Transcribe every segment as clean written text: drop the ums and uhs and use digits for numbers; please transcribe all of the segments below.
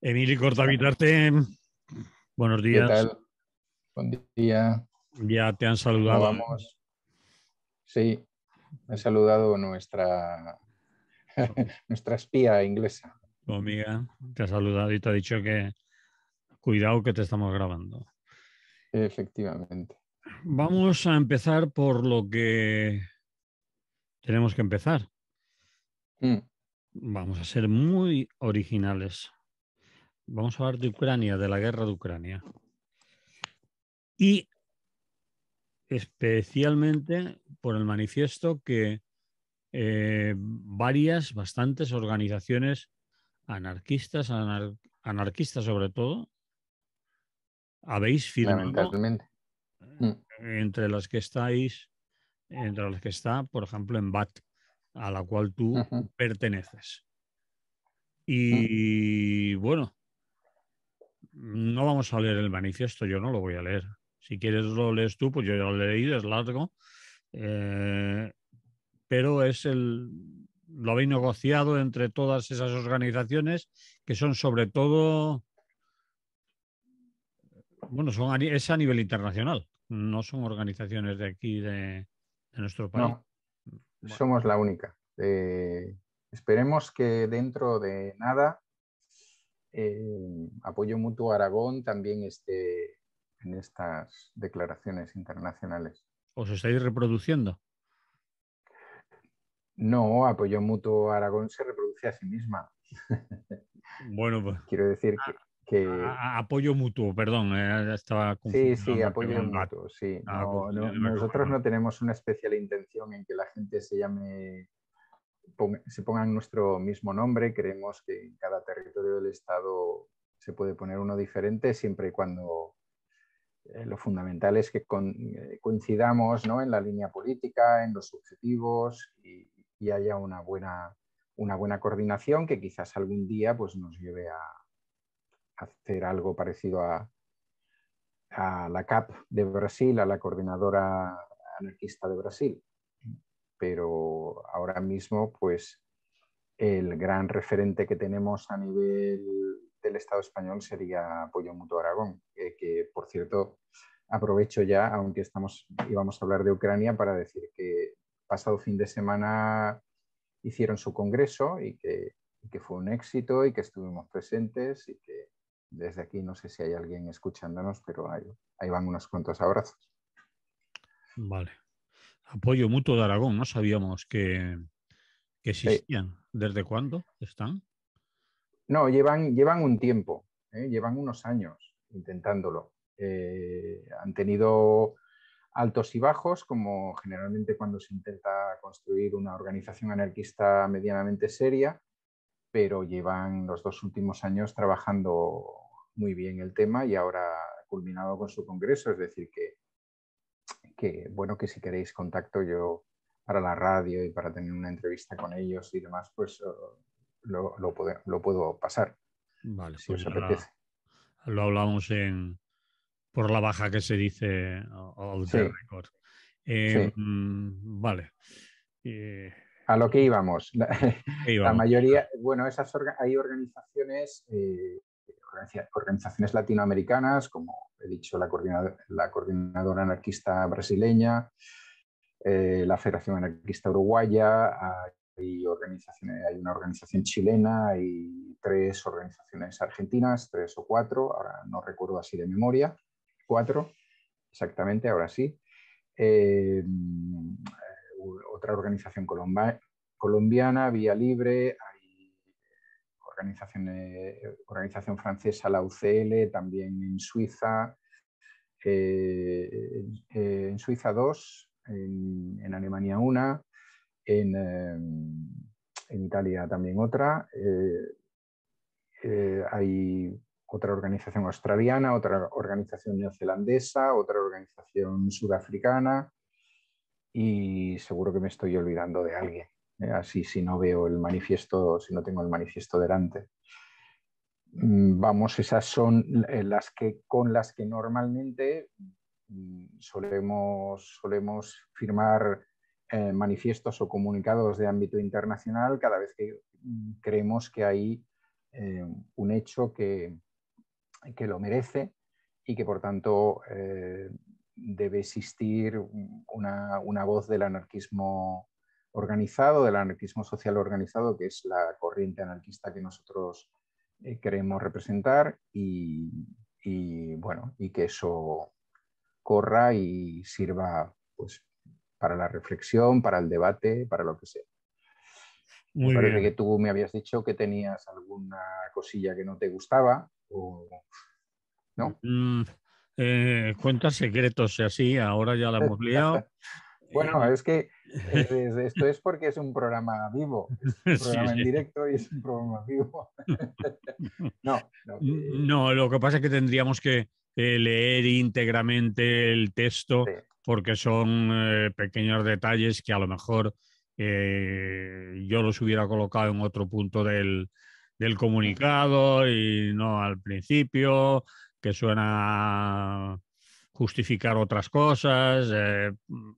Emili Cortavitarte, buenos ¿Qué días. tal? Buen día. Ya te han ¿Cómo saludado, ¿eh? vamos? Sí, me ha saludado nuestra espía inglesa. Tu amiga te ha saludado y te ha dicho que cuidado que te estamos grabando. Efectivamente. Vamos a empezar por lo que tenemos que empezar. Mm, Vamos a ser muy originales. Vamos a hablar de Ucrania, de la guerra de Ucrania. Y especialmente por el manifiesto que bastantes organizaciones anarquistas, anarquistas sobre todo, habéis firmado, Fundamentalmente. Mm, entre las que estáis, entre las que está, por ejemplo, en BAT, a la cual tú ujú, perteneces. mm. Y bueno, no vamos a leer el manifiesto, yo no lo voy a leer. Si quieres lo lees tú, pues yo ya lo he leído, es largo, eh, pero lo habéis negociado entre todas esas organizaciones que son sobre todo, bueno, es a nivel internacional, no son organizaciones de aquí, de nuestro país. No, Bueno, somos la única. Esperemos que dentro de nada Apoyo Mutuo Aragón también esté en estas declaraciones internacionales. ¿os estáis reproduciendo? No, Apoyo Mutuo Aragón se reproduce a sí misma. Bueno, pues Quiero decir que apoyo mutuo, perdón, estaba sí, sí, confundiéndote apoyo con BAT. mutuo, sí. Estaba No, confundiéndome con nosotros BAT. no tenemos una especial intención en que la gente se ponga en nuestro mismo nombre. Creemos que en cada territorio del Estado se puede poner uno diferente siempre y cuando lo fundamental es que coincidamos, ¿no?, en la línea política, en los objetivos y haya una buena coordinación que quizás algún día pues, nos lleve a hacer algo parecido a la CAP de Brasil, a la Coordinadora Anarquista de Brasil. Pero ahora mismo, pues, el gran referente que tenemos a nivel del Estado español sería Apoyo Mutuo Aragón, que por cierto, aprovecho ya, aunque íbamos a hablar de Ucrania, para decir que pasado fin de semana hicieron su congreso y que fue un éxito y que estuvimos presentes y que desde aquí no sé si hay alguien escuchándonos, pero ahí van unos cuantos abrazos. Vale. Apoyo mutuo de Aragón, no sabíamos que Sí. existían. ¿Desde cuándo están? No, llevan un tiempo, llevan unos años intentándolo. Han tenido altos y bajos, como generalmente cuando se intenta construir una organización anarquista medianamente seria, pero llevan los 2 últimos años trabajando muy bien el tema y ahora ha culminado con su congreso, es decir, bueno, que si queréis contacto yo para la radio y para tener una entrevista con ellos y demás, pues lo puedo pasar, Vale, si pues os ya apetece. lo hablamos por la baja que se dice of the Sí, record. sí. Vale. Eh, A lo que íbamos. La, ¿Qué la íbamos? mayoría, bueno, hay organizaciones, organizaciones latinoamericanas, como he dicho, la Coordinadora Anarquista Brasileña, la Federación Anarquista Uruguaya, hay una organización chilena, hay 3 organizaciones argentinas, 3 o 4, ahora no recuerdo así de memoria, 4 exactamente, ahora sí. Eh, Otra organización colombiana, Vía Libre, hay organización francesa, la UCL, también en Suiza, en Suiza 2, en Alemania una, en Italia también otra. Hay otra organización australiana, otra organización neozelandesa, otra organización sudafricana y seguro que me estoy olvidando de alguien. Así si no veo el manifiesto, si no tengo el manifiesto delante. Vamos, esas son con las que normalmente solemos firmar manifiestos o comunicados de ámbito internacional cada vez que creemos que hay un hecho que lo merece y que por tanto debe existir una voz del anarquismo organizado, del anarquismo social organizado, que es la corriente anarquista que nosotros queremos representar bueno, y que eso corra y sirva pues, para la reflexión, para el debate, para lo que sea. Me Muy parece bien. que tú me habías dicho que tenías alguna cosilla que no te gustaba, o ¿no? Cuentas secretos y así, ahora ya la hemos liado. Bueno, Y- es que esto es porque es un programa vivo, es un Sí, programa en sí. directo y es un programa vivo. No, no, No, lo que pasa es que tendríamos que leer íntegramente el texto sí, porque son pequeños detalles que a lo mejor yo los hubiera colocado en otro punto del comunicado y no al principio, que suena a justificar otras cosas,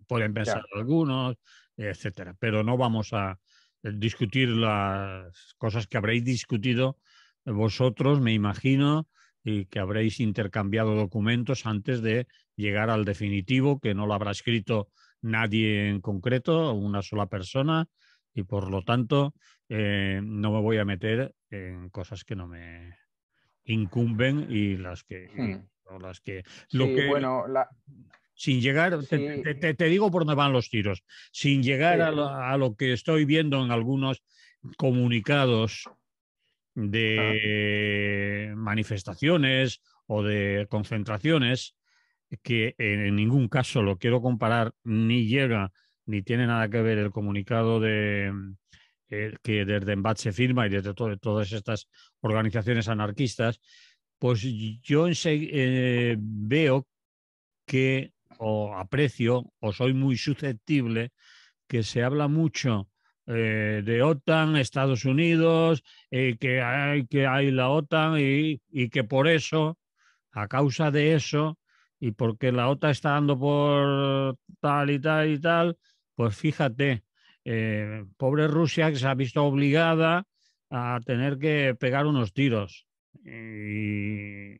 pueden pensar ya. algunos, etcétera. Pero no vamos a discutir las cosas que habréis discutido vosotros, me imagino, y que habréis intercambiado documentos antes de llegar al definitivo, que no lo habrá escrito nadie en concreto, una sola persona, y por lo tanto no me voy a meter en cosas que no me incumben y las que lo Sí, que bueno, sin llegar, sí, te digo por dónde van los tiros, sin llegar sí. a lo que estoy viendo en algunos comunicados Ah, de manifestaciones o de concentraciones que en ningún caso lo quiero comparar, ni llega ni tiene nada que ver el comunicado de que desde Embat se firma y desde todas estas organizaciones anarquistas, pues yo veo que o aprecio o soy muy susceptible que se habla mucho de OTAN, Estados Unidos, que hay la OTAN y que por eso, a causa de eso, y porque la OTAN está dando por tal y tal y tal, pues fíjate, pobre Rusia que se ha visto obligada a tener que pegar unos tiros. Y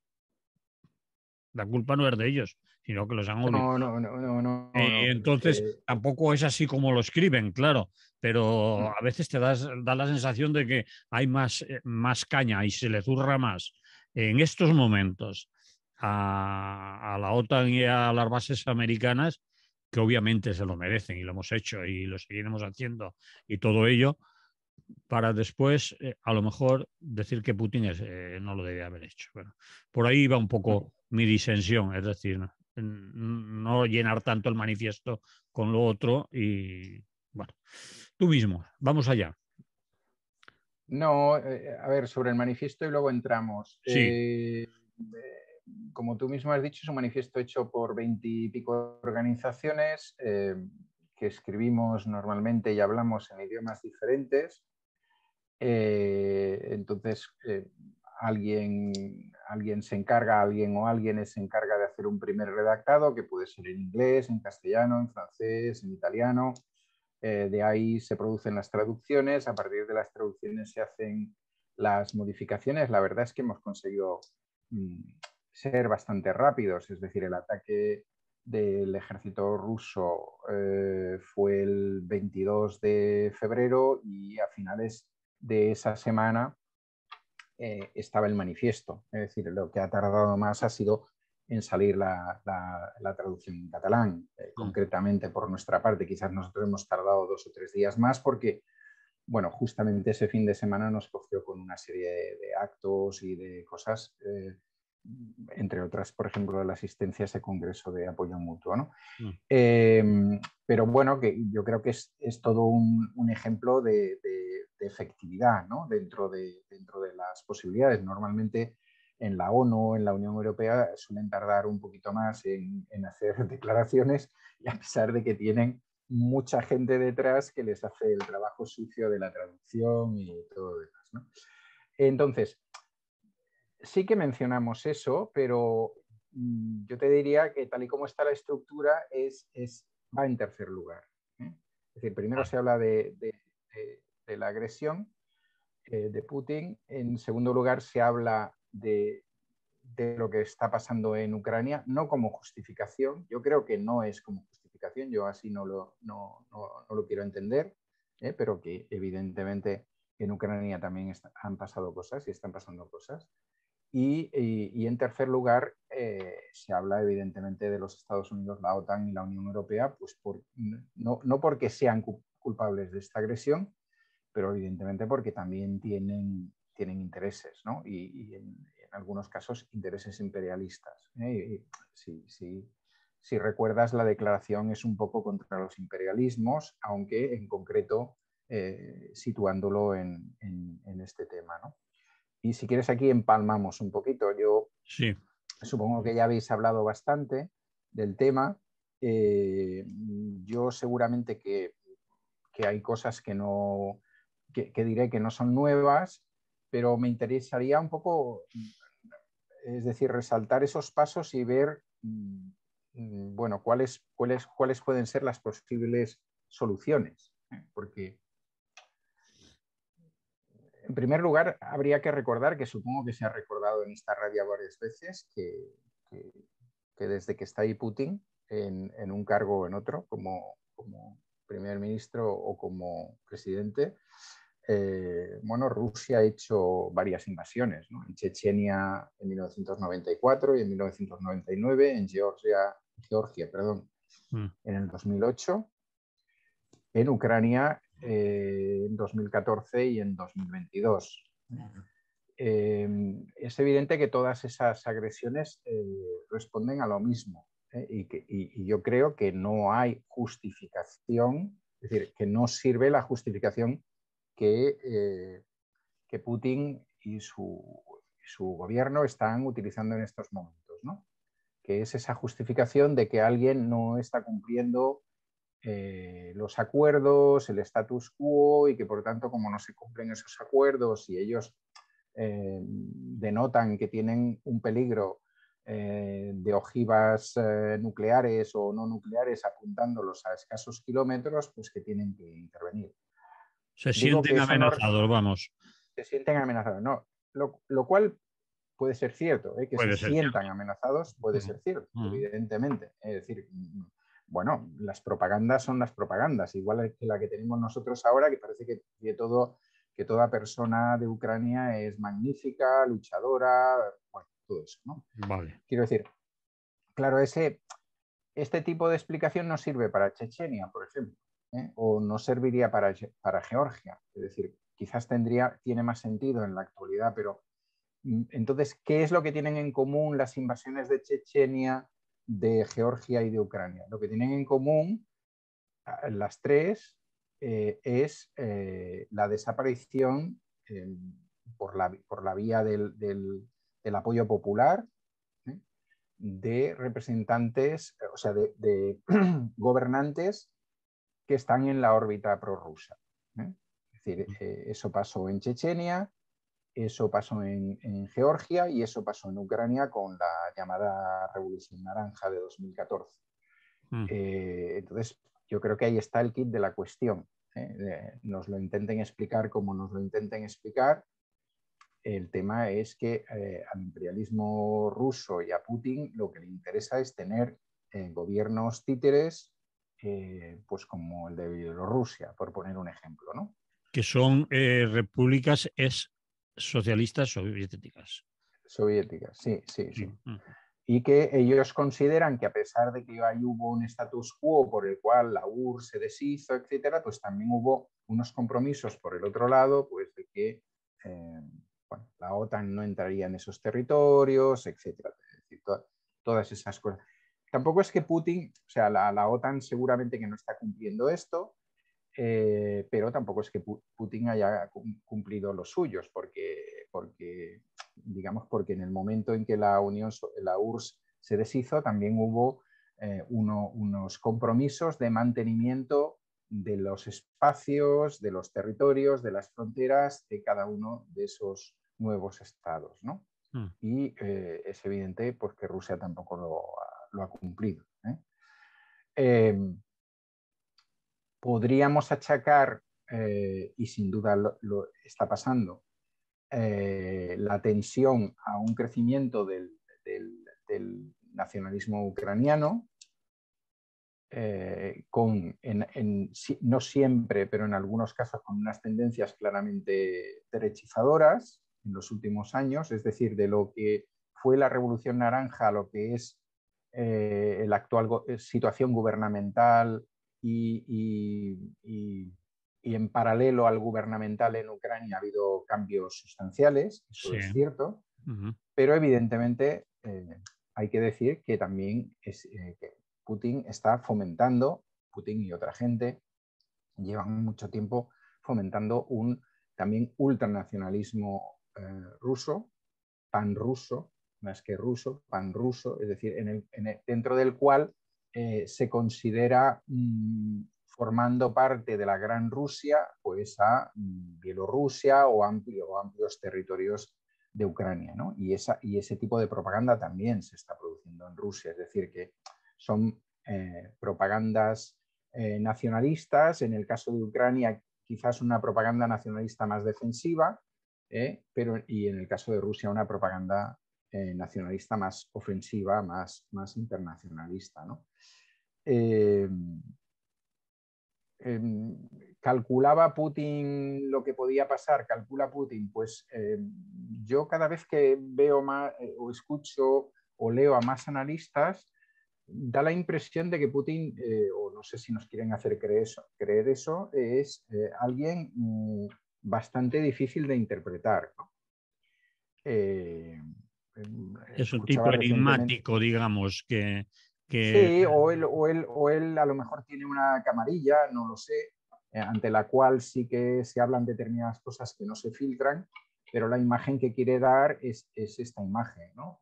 la culpa no es de ellos, sino que los han no, obligado. no, no, no, no, no. Entonces, tampoco es así como lo escriben, claro, pero Mm, a veces da la sensación de que hay más caña y se le zurra más en estos momentos a la OTAN y a las bases americanas, que obviamente se lo merecen y lo hemos hecho y lo seguiremos haciendo y todo ello, para después a lo mejor decir que Putin no lo debía haber hecho. Bueno, por ahí va un mm. poco mi disensión, es decir, no llenar tanto el manifiesto con lo otro y bueno, tú mismo, vamos allá. No, a ver, sobre el manifiesto y luego entramos. Sí, Como tú mismo has dicho, es un manifiesto hecho por 20 y pico organizaciones que escribimos normalmente y hablamos en idiomas diferentes. Entonces, alguien se encarga, alguien o alguien se encarga de hacer un primer redactado que puede ser en inglés, en castellano, en francés, en italiano. De ahí se producen las traducciones, a partir de las traducciones se hacen las modificaciones. La verdad es que hemos conseguido ser bastante rápidos, es decir, el ataque del ejército ruso fue el 22 de febrero y a finales de esa semana estaba el manifiesto. Es decir, lo que ha tardado más ha sido en salir la traducción en catalán. Concretamente por nuestra parte, quizás nosotros hemos tardado 2 o 3 días más porque, bueno, justamente ese fin de semana nos cogió con una serie de actos y de cosas, entre otras, por ejemplo, la asistencia a ese congreso de apoyo mutuo, ¿no? Eh, pero bueno, que yo creo que es todo un ejemplo de efectividad, ¿no? Dentro de las posibilidades. Normalmente en la ONU, en la Unión Europea, suelen tardar un poquito más en hacer declaraciones y a pesar de que tienen mucha gente detrás que les hace el trabajo sucio de la traducción y todo lo demás, ¿no? Entonces, sí que mencionamos eso, pero yo te diría que tal y como está la estructura va en tercer lugar. ¿eh? Es decir, primero vale. se habla de la agresión, de Putin. En segundo lugar, se habla de lo que está pasando en Ucrania, no como justificación. Yo creo que no es como justificación, yo así no lo quiero entender, pero que evidentemente en Ucrania también han pasado cosas y están pasando cosas. Y en tercer lugar, se habla evidentemente de los Estados Unidos, la OTAN y la Unión Europea, pues no porque sean culpables de esta agresión, pero evidentemente porque también tienen intereses, ¿no? Y en algunos casos intereses imperialistas. Si recuerdas, la declaración es un poco contra los imperialismos, aunque en concreto situándolo en este tema, ¿no? Y si quieres aquí empalmamos un poquito. Yo Sí. supongo que ya habéis hablado bastante del tema. Yo seguramente que hay cosas que diré que no son nuevas, pero me interesaría un poco, es decir, resaltar esos pasos y ver, bueno, cuáles pueden ser las posibles soluciones. Porque, en primer lugar, habría que recordar, que supongo que se ha recordado en esta radio varias veces, que desde que está ahí Putin en un cargo o en otro, como primer ministro o como presidente, bueno, Rusia ha hecho varias invasiones, ¿no? En Chechenia en 1994 y en 1999, en Georgia, en el 2008, en Ucrania en 2014 y en 2022. Es evidente que todas esas agresiones responden a lo mismo, y yo creo que no hay justificación, es decir, que no sirve la justificación que Putin y su gobierno están utilizando en estos momentos, ¿no? Que es esa justificación de que alguien no está cumpliendo los acuerdos, el status quo, y que por tanto, como no se cumplen esos acuerdos y ellos denotan que tienen un peligro de ojivas nucleares o no nucleares apuntándolos a escasos kilómetros, pues que tienen que intervenir. Se Digo sienten que eso no, amenazados, vamos. se sienten amenazados, no. Lo cual puede ser cierto, que se Puede ser cierto. sientan amenazados puede ser cierto, evidentemente. Es decir, bueno, las propagandas son las propagandas, igual que la que tenemos nosotros ahora, que parece que toda persona de Ucrania es magnífica, luchadora, bueno, todo eso, ¿no? Vale. Quiero decir, claro, este tipo de explicación no sirve para Chechenia, por ejemplo, o no serviría para Georgia. Es decir, quizás tiene más sentido en la actualidad, pero entonces, ¿qué es lo que tienen en común las invasiones de Chechenia, de Georgia y de Ucrania? Lo que tienen en común las tres es la desaparición por la vía del apoyo popular, de representantes, o sea, de gobernantes que están en la órbita prorrusa. Es decir, eso pasó en Chechenia, eso pasó en Georgia y eso pasó en Ucrania con la llamada Revolución Naranja de 2014. Entonces, yo creo que ahí está el kit de la cuestión. Nos lo intenten explicar como nos lo intenten explicar. El tema es que al imperialismo ruso y a Putin lo que le interesa es tener gobiernos títeres, pues como el de Bielorrusia, por poner un ejemplo, ¿no? Que son repúblicas socialistas soviéticas. Soviéticas, sí. Y que ellos consideran que, a pesar de que ahí hubo un status quo por el cual la URSS se deshizo, etcétera, pues también hubo unos compromisos por el otro lado, pues de que bueno, la OTAN no entraría en esos territorios, etcétera. Es decir, todas esas cosas. Tampoco es que Putin, o sea, la OTAN seguramente que no está cumpliendo esto, pero tampoco es que Putin haya cumplido los suyos, porque en el momento en que la URSS se deshizo, también hubo unos compromisos de mantenimiento de los espacios, de los territorios, de las fronteras de cada uno de esos nuevos estados, ¿no? Y es evidente, pues, que Rusia tampoco lo ha cumplido. Podríamos achacar y sin duda lo está pasando, la tensión a un crecimiento del nacionalismo ucraniano, no siempre, pero en algunos casos con unas tendencias claramente derechizadoras en los últimos años, es decir, de lo que fue la Revolución Naranja a lo que es la actual situación gubernamental y en paralelo al gubernamental en Ucrania ha habido cambios sustanciales, eso Sí. es cierto, Uh-huh. pero evidentemente hay que decir que también que Putin está fomentando, Putin y otra gente llevan mucho tiempo fomentando un también ultranacionalismo ruso, panruso, más que ruso, panruso, es decir, dentro del cual se considera formando parte de la Gran Rusia, pues a Bielorrusia o amplios territorios de Ucrania, ¿no? Y ese tipo de propaganda también se está produciendo en Rusia, es decir, que son propagandas nacionalistas, en el caso de Ucrania quizás una propaganda nacionalista más defensiva, y en el caso de Rusia una propaganda nacionalista más ofensiva, más internacionalista, ¿no? ¿Calculaba Putin lo que podía pasar? ¿Calcula Putin? Pues yo cada vez que veo más o escucho o leo a más analistas, da la impresión de que Putin, o no sé si nos quieren hacer creer eso, es alguien bastante difícil de interpretar, ¿no? Es un tipo enigmático, digamos, que... Sí, o él a lo mejor tiene una camarilla, no lo sé, ante la cual sí que se hablan determinadas cosas que no se filtran, pero la imagen que quiere dar es esta imagen, ¿no?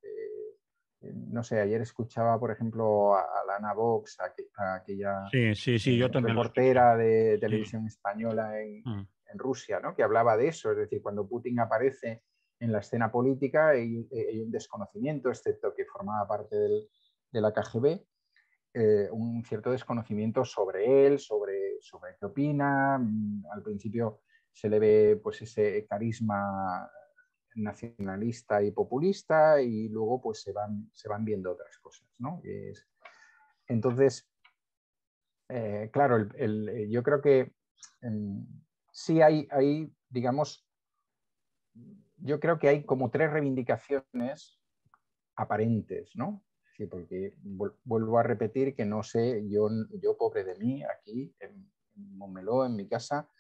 No sé, ayer escuchaba, por ejemplo, a Lana Vox, a aquella sí, yo también reportera de sí. televisión española en Rusia, ¿no? Que hablaba de eso, es decir, cuando Putin aparece en la escena política hay un desconocimiento, excepto que formaba parte de la KGB, un cierto desconocimiento sobre él, sobre qué opina. Al principio se le ve pues ese carisma nacionalista y populista y luego pues se van viendo otras cosas, ¿no? Entonces, claro, yo creo que sí hay, digamos, yo creo que hay como tres reivindicaciones aparentes, ¿no? Sí, porque vuelvo a repetir que no sé, yo pobre de mí, aquí en Montmeló, en mi casa,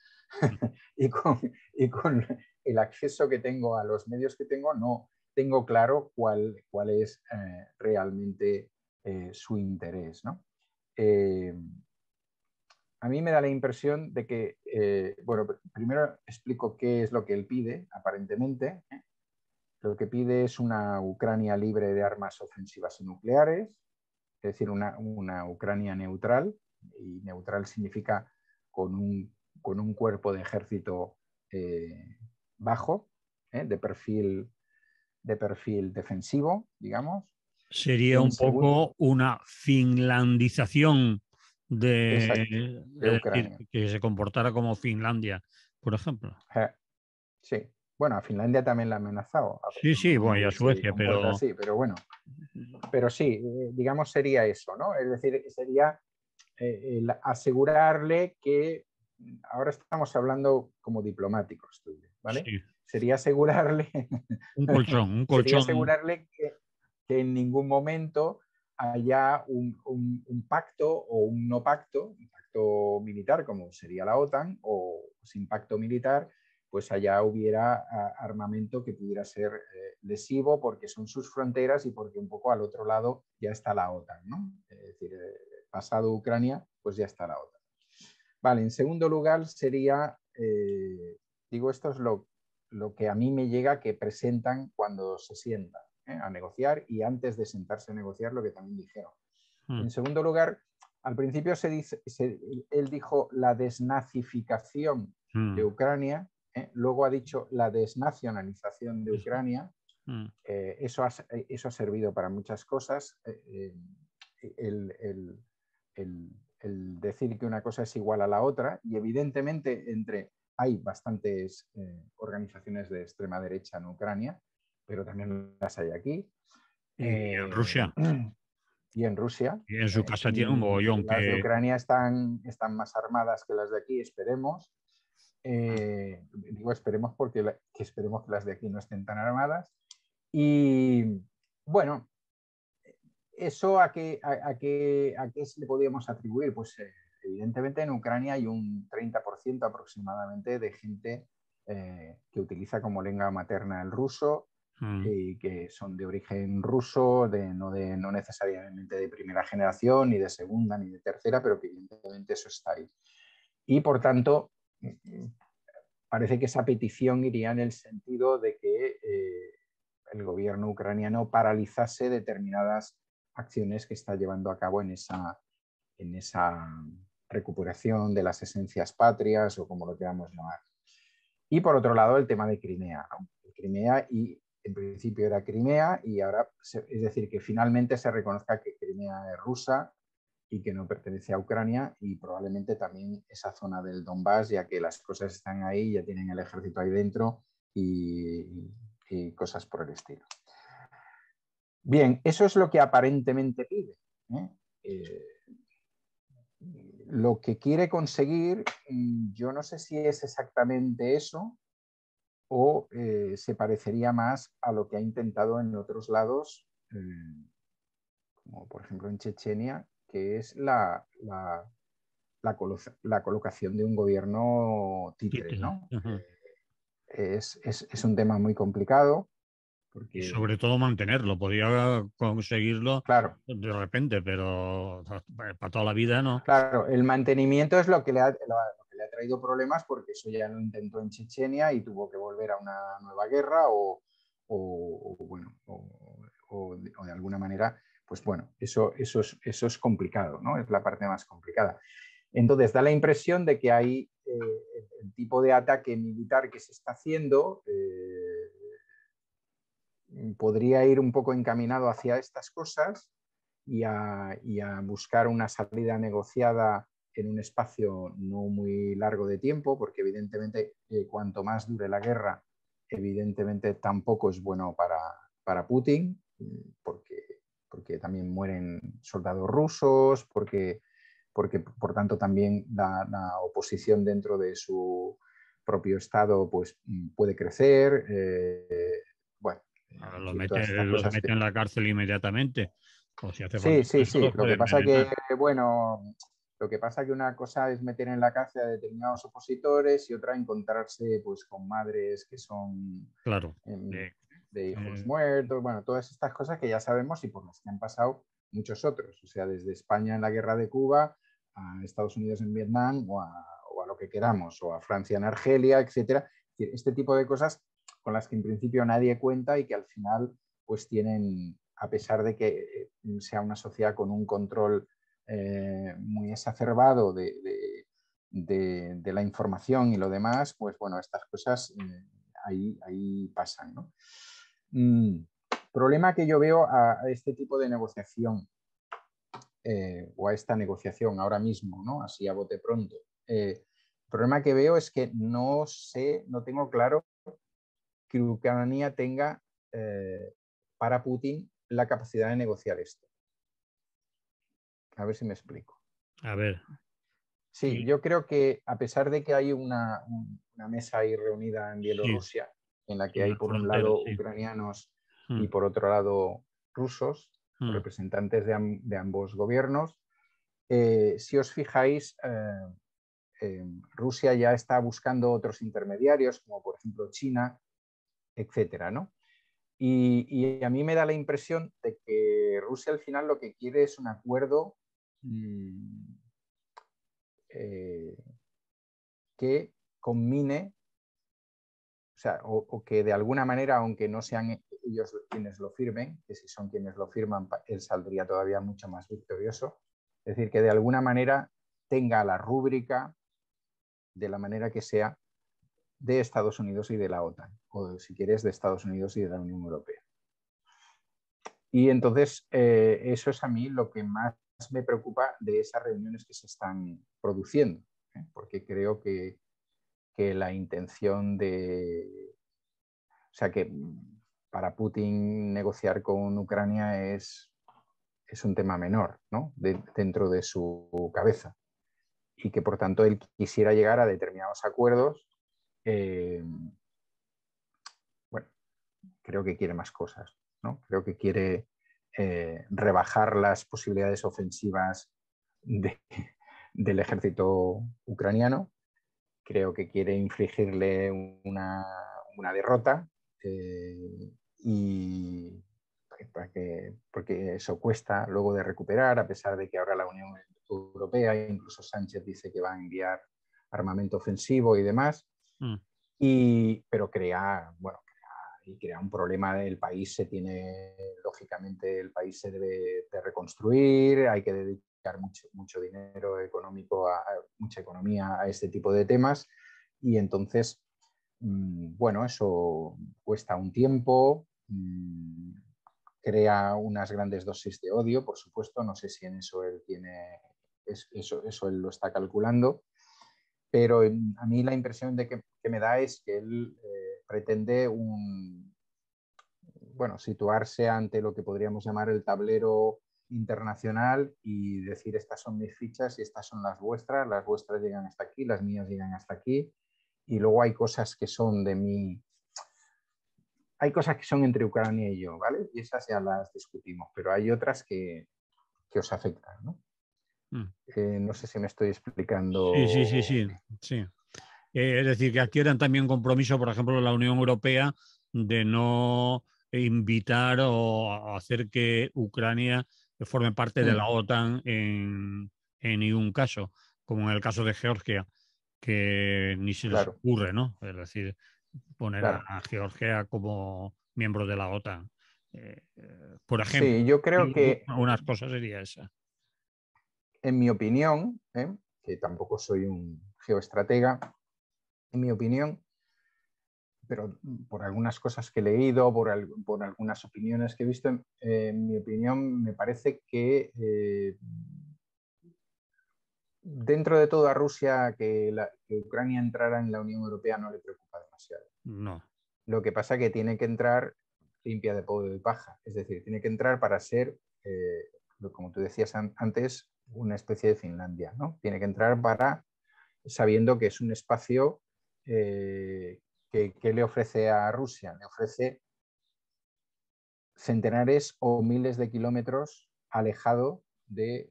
y con el acceso que tengo a los medios que tengo, no tengo claro cuál es realmente su interés, ¿no? A mí me da la impresión de que, bueno, primero explico qué es lo que él pide, aparentemente. Lo que pide es una Ucrania libre de armas ofensivas y nucleares, es decir, una Ucrania neutral, y neutral significa con un cuerpo de ejército bajo, de perfil defensivo, digamos. Sería un poco una finlandización Exacto, de decir, Ucrania. que se comportara como Finlandia, por ejemplo. Sí. Bueno, a Finlandia también la ha amenazado. Sí, bueno, y a Si se Suecia, comporta así, pero bueno. Pero sí, digamos sería eso, ¿no? Es decir, sería el asegurarle que, ahora estamos hablando como diplomáticos, ¿vale? Sí. Sería asegurarle, Un colchón. sería asegurarle que en ningún momento haya un pacto o un pacto militar como sería la OTAN, o sin pacto militar, pues allá hubiera armamento que pudiera ser lesivo porque son sus fronteras y porque un poco al otro lado ya está la OTAN, ¿no? Es decir, pasado Ucrania, pues ya está la OTAN. Vale, en segundo lugar sería, digo, esto es lo que a mí me llega que presentan cuando se sientan a negociar y antes de sentarse a negociar, lo que también dijeron. En segundo lugar, al principio él dijo la desnazificación de Ucrania, luego ha dicho la desnacionalización de Ucrania. Eso ha servido para muchas cosas. el decir que una cosa es igual a la otra, y evidentemente hay bastantes organizaciones de extrema derecha en Ucrania, pero también las hay aquí. Y en Rusia. Y en Rusia. Y en su casa tiene un Y mogollón las de que... Ucrania están más armadas que las de aquí, esperemos. Digo esperemos porque esperemos que las de aquí no estén tan armadas. Y bueno, ¿eso a qué se le podríamos atribuir? Pues evidentemente en Ucrania hay un 30% aproximadamente de gente que utiliza como lengua materna el ruso y que son de origen ruso, no necesariamente de primera generación, ni de segunda, ni de tercera, pero que evidentemente eso está ahí. Y por tanto, parece que esa petición iría en el sentido de que el gobierno ucraniano paralizase determinadas acciones que está llevando a cabo en esa recuperación de las esencias patrias o como lo queramos llamar. Y por otro lado, el tema de Crimea. Crimea, y en principio era Crimea, y ahora, es decir, que finalmente se reconozca que Crimea es rusa y que no pertenece a Ucrania, y probablemente también esa zona del Donbass, ya que las cosas están ahí, ya tienen el ejército ahí dentro y cosas por el estilo. Bien, eso es lo que aparentemente pide. Lo que quiere conseguir, yo no sé si es exactamente eso o se parecería más a lo que ha intentado en otros lados, como por ejemplo en Chechenia, que es la colocación de un gobierno títere, ¿no? Es un tema muy complicado. Y Porque, sobre todo mantenerlo. Podía conseguirlo claro, de repente, pero para toda la vida no. claro, el mantenimiento es lo que le ha traído problemas, porque eso ya lo intentó en Chechenia y tuvo que volver a una nueva guerra bueno, o de alguna manera, pues bueno, eso es complicado, ¿no? Es la parte más complicada. Entonces da la impresión de que hay el tipo de ataque militar que se está haciendo podría ir un poco encaminado hacia estas cosas y a buscar una salida negociada en un espacio no muy largo de tiempo, porque evidentemente cuanto más dure la guerra, evidentemente tampoco es bueno para Putin, porque también mueren soldados rusos, porque por tanto también la oposición dentro de su propio Estado pues, puede crecer. Bueno, en Lo fin, mete, todas estas los cosas mete que... en la cárcel inmediatamente. O si hace falta, Sí, sí, eso sí. los Lo puede que pasa que, envenenar. bueno, lo que pasa que una cosa es meter en la cárcel a determinados opositores y otra encontrarse pues con madres que son Claro. de hijos muertos, bueno, todas estas cosas que ya sabemos y por las que han pasado muchos otros. O sea, desde España en la guerra de Cuba, a Estados Unidos en Vietnam o a lo que queramos, o a Francia en Argelia, etcétera. Este tipo de cosas con las que en principio nadie cuenta y que al final pues tienen, a pesar de que sea una sociedad con un control muy exacerbado de la información y lo demás, pues bueno, estas cosas ahí pasan, ¿no? Problema que yo veo a este tipo de negociación o a esta negociación ahora mismo, ¿no? Así a bote pronto. El problema que veo es que no tengo claro que Ucrania tenga para Putin la capacidad de negociar esto. A ver si me explico. A ver. Sí, Y, yo creo que a pesar de que hay una mesa ahí reunida en sí, Bielorrusia, en la que en hay la por un frontera, lado sí. ucranianos y por otro lado rusos, representantes de ambos gobiernos, si os fijáis, Rusia ya está buscando otros intermediarios, como por ejemplo China, etcétera, ¿no? Y a mí me da la impresión de que Rusia al final lo que quiere es un acuerdo que combine, o sea, o que de alguna manera, aunque no sean ellos quienes lo firmen, que si son quienes lo firman, él saldría todavía mucho más victorioso. Es decir, que de alguna manera tenga la rúbrica, de la manera que sea, de Estados Unidos y de la OTAN, o si quieres, de Estados Unidos y de la Unión Europea. Y entonces eso es a mí lo que más me preocupa de esas reuniones que se están produciendo, porque creo que la intención o sea, que para Putin negociar con Ucrania es un tema menor, ¿no? Dentro de su cabeza, y que por tanto él quisiera llegar a determinados acuerdos. Bueno, creo que quiere más cosas, ¿no? Creo que quiere rebajar las posibilidades ofensivas del ejército ucraniano. Creo que quiere infligirle una derrota, y porque eso cuesta luego de recuperar, a pesar de que ahora la Unión Europea, incluso Sánchez dice que va a enviar armamento ofensivo y demás, pero crea un problema. El país lógicamente el país se debe de reconstruir, hay que dedicar mucho dinero económico, mucha economía a este tipo de temas, y entonces, bueno, eso cuesta un tiempo, crea unas grandes dosis de odio, por supuesto. No sé si en eso él eso él lo está calculando, pero a mí la impresión que me da es que él pretende situarse ante lo que podríamos llamar el tablero internacional y decir: estas son mis fichas y estas son las vuestras llegan hasta aquí, las mías llegan hasta aquí, y luego hay cosas que son de mí. Hay cosas que son entre Ucrania y yo, ¿vale? Y esas ya las discutimos, pero hay otras que os afectan, ¿no? No sé si me estoy explicando. Sí. Es decir, que adquieran también compromiso, por ejemplo, la Unión Europea, de no invitar o hacer que Ucrania forme parte de la OTAN en ningún caso, como en el caso de Georgia, que ni se les ocurre, ¿no? Es decir, poner a Georgia como miembro de la OTAN. Por ejemplo, sí, yo creo que, unas cosas sería esa. en mi opinión, que tampoco soy un geoestratega, en mi opinión, pero por algunas cosas que he leído, por algunas opiniones que he visto, en mi opinión me parece que dentro de todo a Rusia que Ucrania entrara en la Unión Europea no le preocupa demasiado. No. Lo que pasa es que tiene que entrar limpia de polvo y paja, es decir, tiene que entrar para ser, como tú decías antes, una especie de Finlandia, ¿no? Tiene que entrar sabiendo que es un espacio que le ofrece a Rusia. Le ofrece centenares o miles de kilómetros alejado de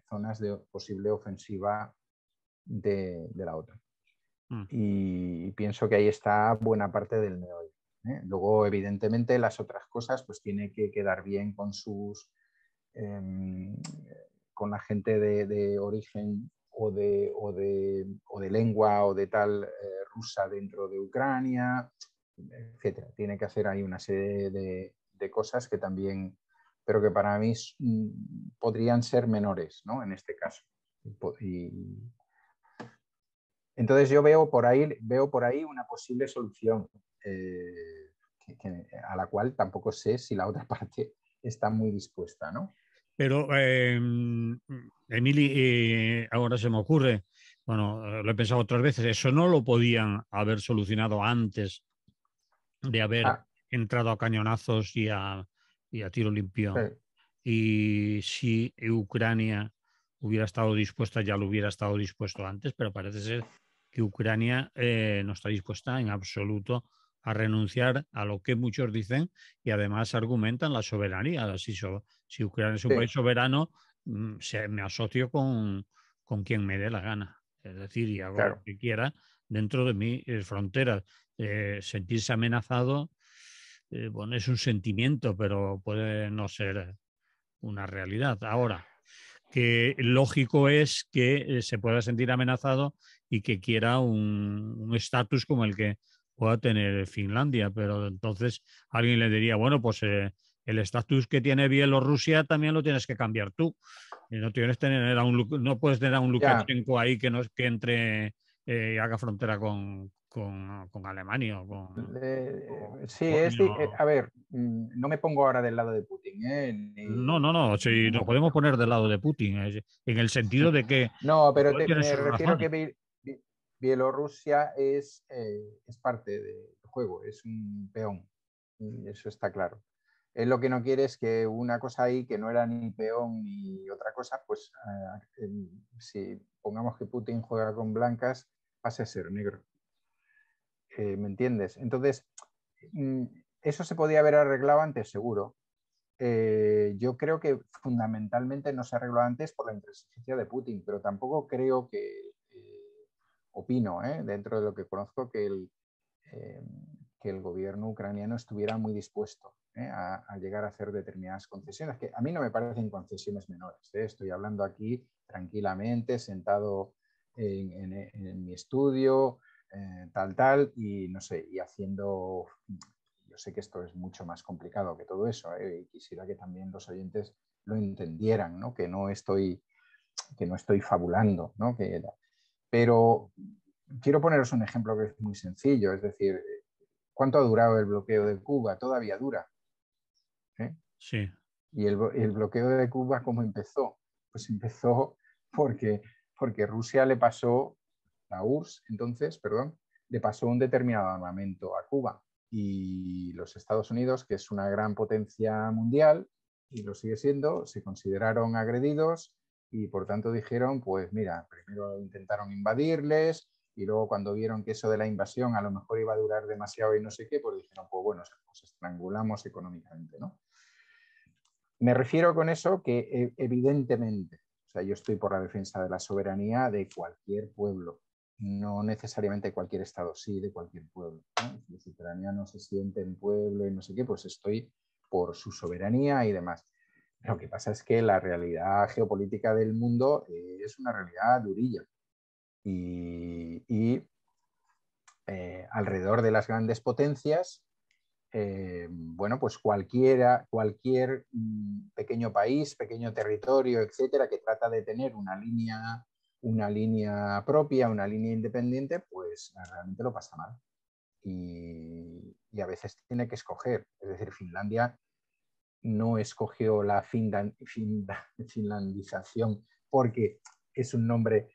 zonas de posible ofensiva de la OTAN. Y pienso que ahí está buena parte del meollo. Luego, evidentemente, las otras cosas pues tiene que quedar bien con con la gente de origen o de lengua o de tal rusa dentro de Ucrania, etcétera. Tiene que hacer ahí una serie de cosas que también, pero que para mí podrían ser menores, ¿no? En este caso. Entonces yo veo por ahí una posible solución, a la cual tampoco sé si la otra parte está muy dispuesta, ¿no? Pero, Emili, ahora se me ocurre, bueno, lo he pensado otras veces, eso no lo podían haber solucionado antes de haber entrado a cañonazos y a tiro limpio. Y si Ucrania hubiera estado dispuesta, ya lo hubiera estado dispuesto antes, pero parece ser que Ucrania no está dispuesta en absoluto a renunciar a lo que muchos dicen, y además argumentan la soberanía. Si Ucrania es un país soberano, me asocio con quien me dé la gana. Es decir, y hago lo que quiera dentro de mis fronteras. Sentirse amenazado, bueno, es un sentimiento, pero puede no ser una realidad. Ahora, que lógico es que se pueda sentir amenazado y que quiera un estatus como el que pueda tener Finlandia, pero entonces alguien le diría, bueno, pues el estatus que tiene Bielorrusia también lo tienes que cambiar tú. Y no puedes tener a un Lukashenko ahí que entre y haga frontera con con Alemania o con Sí, Polonia. a ver, no me pongo ahora del lado de Putin, No, no, no. ni Si nos mucho podemos menos. poner del lado de Putin, en el sentido de que No, pero igual tiene me sus refiero a razones. que Bielorrusia es parte del juego, es un peón, y eso está claro. Él lo que no quiere es que una cosa ahí que no era ni peón ni otra cosa, pues si pongamos que Putin juega con blancas, pase a ser negro. ¿Me entiendes? Entonces, mm, eso se podía haber arreglado antes, seguro. Yo creo que fundamentalmente no se arregló antes por la intransigencia de Putin, pero tampoco creo opino, dentro de lo que conozco, eh, que el gobierno ucraniano estuviera muy dispuesto a llegar a hacer determinadas concesiones, que a mí no me parecen concesiones menores. Estoy hablando aquí tranquilamente, sentado en mi estudio, tal, y no sé, y haciendo... Yo sé que esto es mucho más complicado que todo eso, y quisiera que también los oyentes lo entendieran, ¿no? Que no estoy fabulando, ¿no? Pero quiero poneros un ejemplo que es muy sencillo, es decir, ¿cuánto ha durado el bloqueo de Cuba? Todavía dura. ¿Eh? Sí, ¿Y el bloqueo de Cuba cómo empezó? Pues empezó porque, porque Rusia le pasó, la URSS entonces, perdón, le pasó un determinado armamento a Cuba. Y los Estados Unidos, que es una gran potencia mundial, y lo sigue siendo, se consideraron agredidos y por tanto dijeron, pues mira, primero intentaron invadirles y luego cuando vieron que eso de la invasión a lo mejor iba a durar demasiado y no sé qué, pues dijeron, pues bueno, pues estrangulamos económicamente, ¿no? Me refiero con eso que evidentemente, o sea, yo estoy por la defensa de la soberanía de cualquier pueblo, no necesariamente cualquier estado, sí, de cualquier pueblo, ¿no? Si los ucranianos se sienten pueblo y no sé qué, pues estoy por su soberanía y demás. Lo que pasa es que la realidad geopolítica del mundo es una realidad durilla y alrededor de las grandes potencias bueno, pues cualquier pequeño país, pequeño territorio, etcétera, que trata de tener una línea propia, una línea independiente, pues realmente lo pasa mal. Y a veces tiene que escoger. Es decir, Finlandia no escogió la finlandización porque es un nombre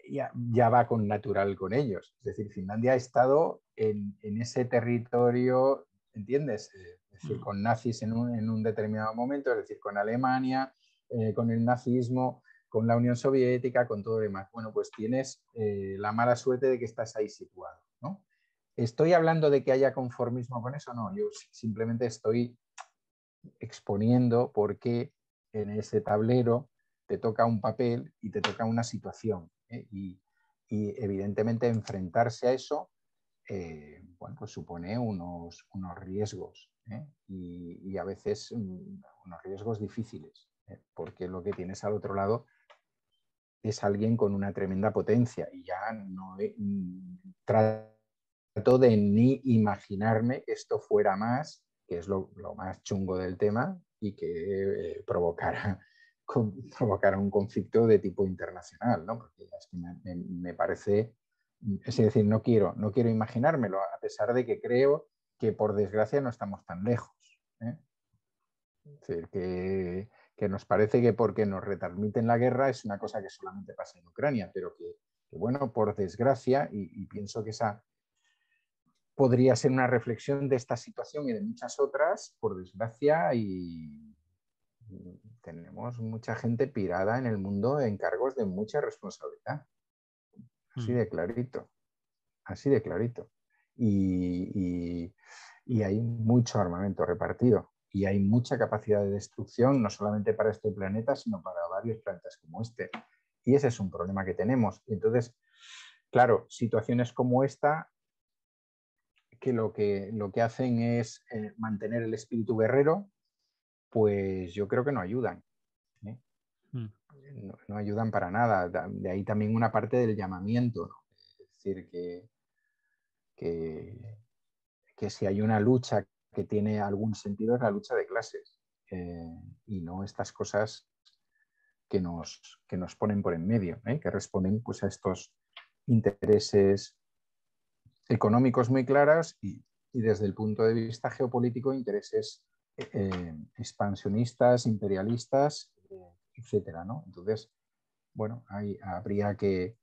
ya va con natural con ellos. Es decir, Finlandia ha estado en ese territorio, ¿entiendes? Es decir, con nazis en un determinado momento, es decir, con Alemania, con el nazismo, con la Unión Soviética, con todo lo demás. Bueno, pues tienes la mala suerte de que estás ahí situado, ¿no? ¿Estoy hablando de que haya conformismo con eso? No, yo simplemente estoy exponiendo por qué en ese tablero te toca un papel y te toca una situación. Y evidentemente enfrentarse a eso bueno, pues supone unos riesgos y a veces unos riesgos difíciles, porque lo que tienes al otro lado es alguien con una tremenda potencia y ya no trato de ni imaginarme que esto fuera más, que es lo más chungo del tema, y que provocara un conflicto de tipo internacional, ¿no? Porque es que me parece, es decir, no quiero imaginármelo, a pesar de que creo que por desgracia no estamos tan lejos. Es decir, que nos parece que porque nos retransmiten la guerra es una cosa que solamente pasa en Ucrania, pero que bueno, por desgracia, y pienso que esa podría ser una reflexión de esta situación y de muchas otras, por desgracia, y tenemos mucha gente pirada en el mundo en cargos de mucha responsabilidad. Así de clarito, así de clarito. Y hay mucho armamento repartido y hay mucha capacidad de destrucción, no solamente para este planeta, sino para varios planetas como este. Y ese es un problema que tenemos. Y entonces, claro, situaciones como esta que lo que hacen es mantener el espíritu guerrero, pues yo creo que no ayudan. ¿Eh? No ayudan para nada. De ahí también una parte del llamamiento, ¿no? Es decir, que, que si hay una lucha que tiene algún sentido es la lucha de clases y no estas cosas que nos ponen por en medio, que responden pues, a estos intereses económicos muy claros y desde el punto de vista geopolítico intereses expansionistas, imperialistas, etcétera, ¿no? Entonces, bueno, habría que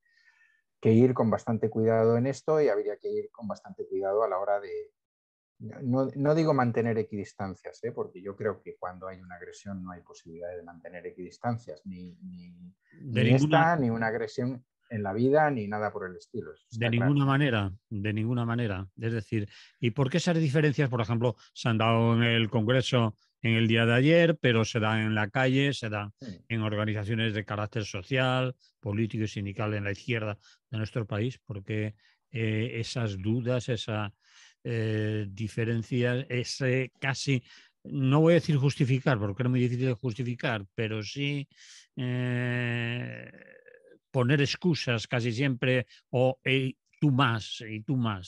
ir con bastante cuidado en esto y habría que ir con bastante cuidado a la hora de, no digo mantener equidistancias, porque yo creo que cuando hay una agresión no hay posibilidad de mantener equidistancias, De ni ninguna, esta, ni una agresión en la vida, ni nada por el estilo, eso de está claro. ninguna manera, de ninguna manera. Es decir, ¿y por qué esas diferencias, por ejemplo, se han dado en el Congreso en el día de ayer, pero se dan en la calle, se dan Sí. en organizaciones de carácter social, político y sindical en la izquierda de nuestro país? Porque esas dudas, esas diferencias, ese casi, no voy a decir justificar, porque es muy difícil de justificar, pero sí eh, poner excusas casi siempre o y tú más,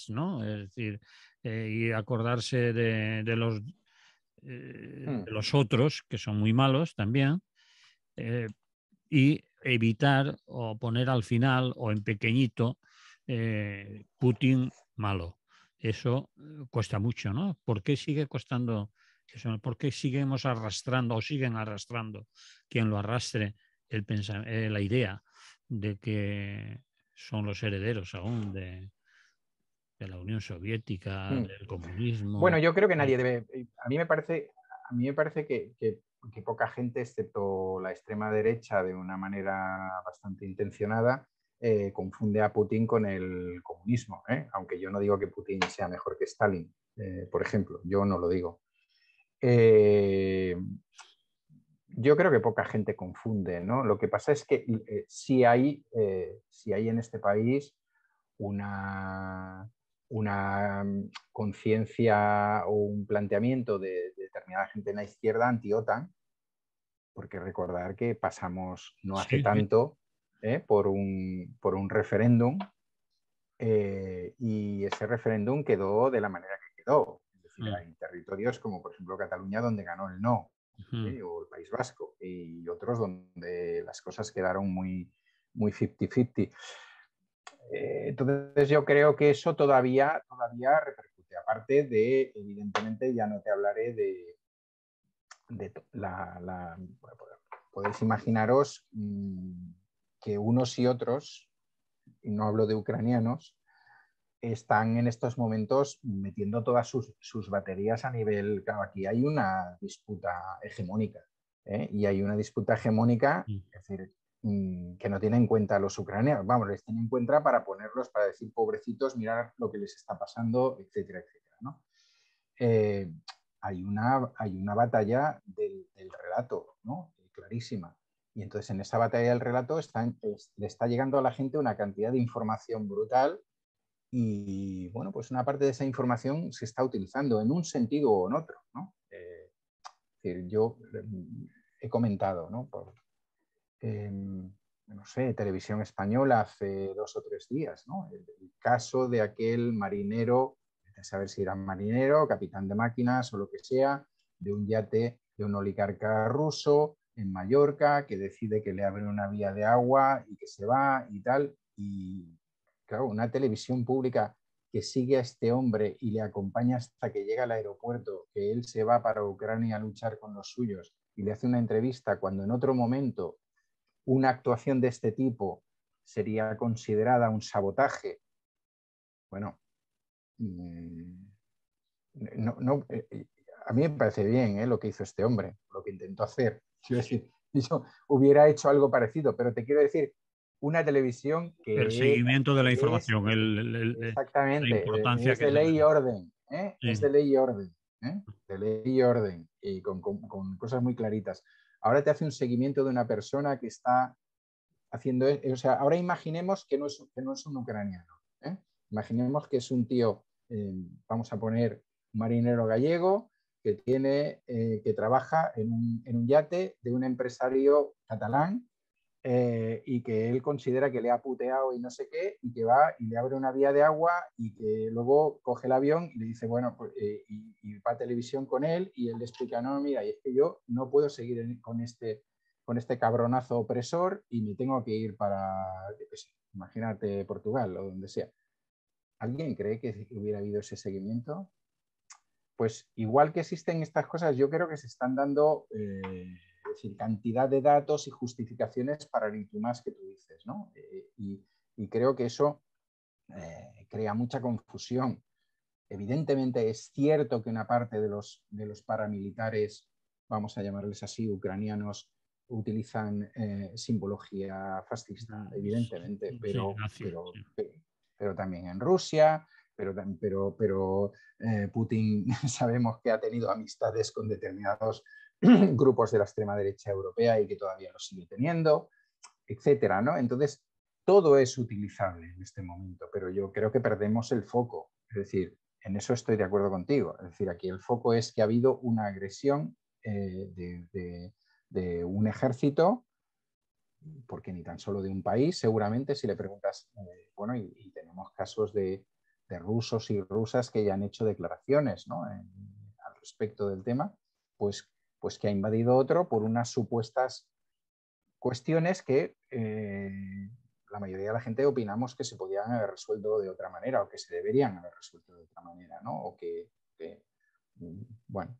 ¿no? Es decir, y acordarse de los otros, que son muy malos también, eh, y evitar o poner al final o en pequeñito Putin malo. Eso cuesta mucho, ¿no? ¿Por qué sigue costando eso? ¿Por qué seguimos arrastrando o siguen arrastrando quien lo arrastre la idea de que son los herederos aún de la Unión Soviética, Mm. del comunismo? Bueno, yo creo que nadie debe. A mí me parece que poca gente, excepto la extrema derecha, de una manera bastante intencionada, confunde a Putin con el comunismo. Aunque yo no digo que Putin sea mejor que Stalin, por ejemplo, yo no lo digo. Eh, yo creo que poca gente confunde, ¿no? Lo que pasa es que sí hay en este país una conciencia o un planteamiento de determinada gente en la izquierda anti-OTAN, porque recordar que pasamos no hace Sí, sí. tanto por un referéndum y ese referéndum quedó de la manera que quedó. Es decir, Mm, hay territorios como por ejemplo Cataluña donde ganó el no, mm, o el País Vasco, y otros donde las cosas quedaron muy 50-50. Entonces yo creo que eso todavía repercute. Aparte de, evidentemente, ya no te hablaré de bueno, podéis imaginaros que unos y otros, y no hablo de ucranianos, están en estos momentos metiendo todas sus baterías a nivel. Claro, aquí hay una disputa hegemónica, y hay una disputa hegemónica, mm. es decir, que no tiene en cuenta a los ucranianos, vamos, les tiene en cuenta para ponerlos, para decir, pobrecitos, mirar lo que les está pasando, etcétera, etcétera, ¿no? Eh, hay una batalla del relato, ¿no? Clarísima. Y entonces en esa batalla del relato le está llegando a la gente una cantidad de información brutal y bueno, pues una parte de esa información se está utilizando en un sentido o en otro, ¿no? Es decir, yo he comentado, ¿no? No sé, Televisión Española hace 2 o 3 días, ¿no? El caso de aquel marinero, a saber si era marinero, capitán de máquinas o lo que sea, de un yate de un oligarca ruso en Mallorca que decide que le abren una vía de agua y que se va y tal. Y claro, una televisión pública que sigue a este hombre y le acompaña hasta que llega al aeropuerto, que él se va para Ucrania a luchar con los suyos y le hace una entrevista cuando en otro momento una actuación de este tipo sería considerada un sabotaje. Bueno, no, a mí me parece bien lo que hizo este hombre, lo que intentó hacer. Quiero decir, yo hubiera hecho algo parecido, pero te quiero decir, una televisión El que seguimiento de la es información, la exactamente, importancia es que de se le ley y da. orden, es de Sí. ley y orden, de ley y orden, y con cosas muy claritas. Ahora te hace un seguimiento de una persona que está haciendo, o sea, ahora imaginemos que no es un ucraniano, ¿eh? Imaginemos que es un tío, vamos a poner un marinero gallego que trabaja en un yate de un empresario catalán, y que él considera que le ha puteado y no sé qué, y que va y le abre una vía de agua y que luego coge el avión y le dice, bueno, pues, y va a televisión con él y él le explica, no, mira, y es que yo no puedo seguir con este cabronazo opresor y me tengo que ir para, yo qué sé, imagínate Portugal o donde sea. ¿Alguien cree que hubiera habido ese seguimiento? Pues igual que existen estas cosas, yo creo que se están dando es decir, cantidad de datos y justificaciones para el y tú más que tú dices, ¿no? Y creo que eso crea mucha confusión. Evidentemente es cierto que una parte de los paramilitares, vamos a llamarles así, ucranianos, utilizan simbología fascista, evidentemente, Sí, nazi, sí. pero también en Rusia, pero Putin sabemos que ha tenido amistades con determinados grupos de la extrema derecha europea y que todavía lo sigue teniendo, etcétera, ¿no? Entonces, todo es utilizable en este momento, pero yo creo que perdemos el foco. Es decir, en eso estoy de acuerdo contigo. Es decir, aquí el foco es que ha habido una agresión de un ejército, porque ni tan solo de un país, seguramente si le preguntas, bueno, y tenemos casos de rusos y rusas que ya han hecho declaraciones, ¿no? Al respecto del tema, pues que ha invadido otro por unas supuestas cuestiones que la mayoría de la gente opinamos que se podían haber resuelto de otra manera o que se deberían haber resuelto de otra manera, ¿no? O bueno,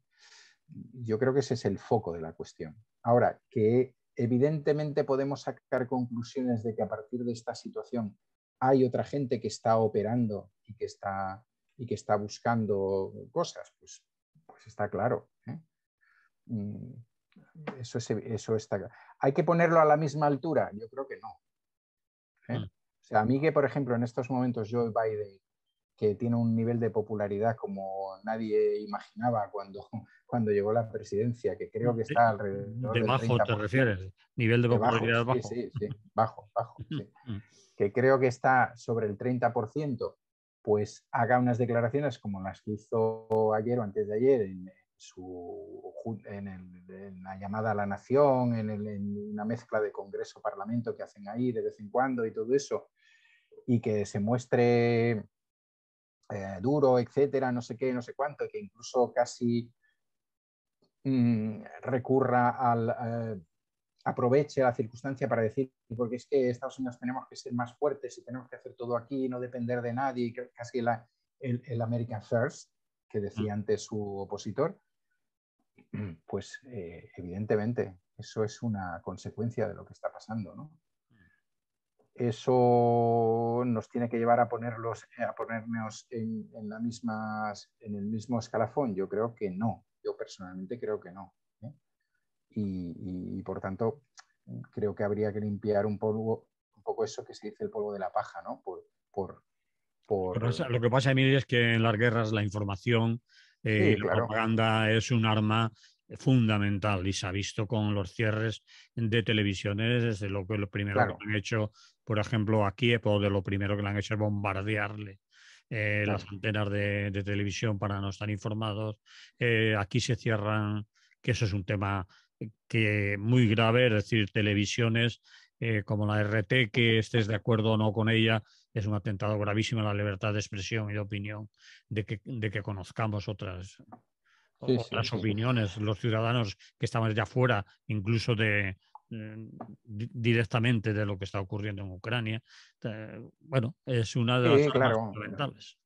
yo creo que ese es el foco de la cuestión. Ahora, que evidentemente podemos sacar conclusiones de que a partir de esta situación hay otra gente que está operando y que está buscando cosas, pues está claro, ¿eh? Eso está claro. ¿Hay que ponerlo a la misma altura? Yo creo que no, ¿eh? O sea, a mí que, por ejemplo, en estos momentos Joe Biden, que tiene un nivel de popularidad como nadie imaginaba cuando llegó a la presidencia, que creo que está alrededor De del bajo te 30%, refieres, nivel de de bajo, popularidad sí, bajo. sí, sí, bajo, sí, que creo que está sobre el 30%, pues haga unas declaraciones como las que hizo ayer o antes de ayer en la llamada a la nación, en una mezcla de Congreso-Parlamento que hacen ahí de vez en cuando y todo eso, y que se muestre duro, etcétera, no sé qué, no sé cuánto, que incluso casi recurra aproveche la circunstancia para decir, porque es que Estados Unidos tenemos que ser más fuertes y tenemos que hacer todo aquí, no depender de nadie, casi el American First, que decía antes su opositor, pues evidentemente eso es una consecuencia de lo que está pasando, ¿no? Eso nos tiene que llevar a ponernos en el mismo escalafón. Yo creo que no. Yo personalmente creo que no, ¿eh? Y por tanto, creo que habría que limpiar un poco eso que se dice el polvo de la paja, ¿no? Lo que pasa, Emilio, es que en las guerras la información y Sí, la claro, propaganda es un arma fundamental y se ha visto con los cierres de televisiones, desde lo primero que claro, han hecho, por ejemplo, a Kiev, o de lo primero que le han hecho es bombardearle las claro. antenas de televisión para no estar informados. Aquí se cierran, que eso es un tema que muy grave, es decir, televisiones como la RT, que estés de acuerdo o no con ella, es un atentado gravísimo a la libertad de expresión y de opinión, de que conozcamos Sí, sí, otras sí. opiniones, los ciudadanos que estamos ya fuera, incluso directamente de lo que está ocurriendo en Ucrania. Bueno, es una de las Sí, armas claro. fundamentales.